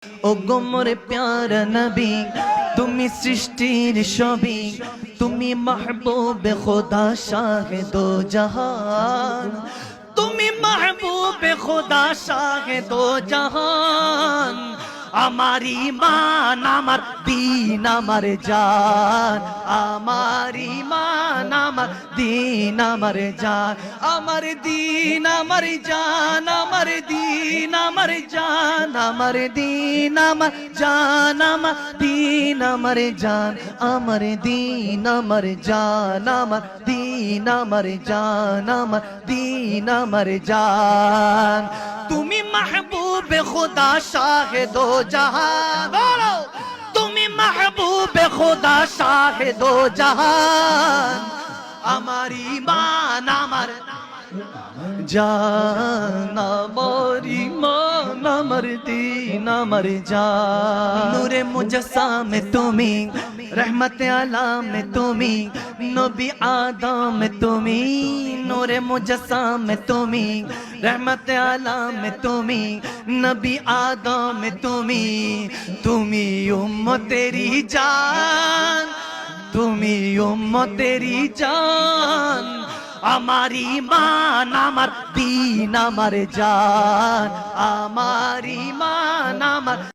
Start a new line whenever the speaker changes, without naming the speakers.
ও গোমরে প্যারা নবী, তুমি সৃষ্টির ছবি, তুমি মাহবুবে খোদা শাহে দো জাহান, তুমি মাহবুবে খোদা শাহে দো জাহান। আমার ঈমান আমার দীন আমার জান, আমার ঈমান আমার দীন আমার জান, আমার দীন আমার জান, আমার দীন আমার জান, আমার দীন আমার জান, আমার দীন আমার জান, আমার দীন আমার জান, আমার দীন আমার জান, আমার দীন আমার জান। তুমি মাহবুবে খুদা শাহে দো জাহান, বলো তুমি মাহবুবে খুদা শাহে দো জাহান। আমার ঈমান আমার জান, আমার ঈমান আমার দীন আমার জান। নূরে মুজস্সামে তুমি, रहमत आलम তুমি, নবী আদম তুমি। নূরে মুজস্সাম তুমি, रहमत आलम তুমি, নবী আদম তুমি। তুমি উম্মতেরি জান, তুমি উম্মতেরি জান। আমার ঈমান আমার দীন আমার জান, আমার ঈমান আমার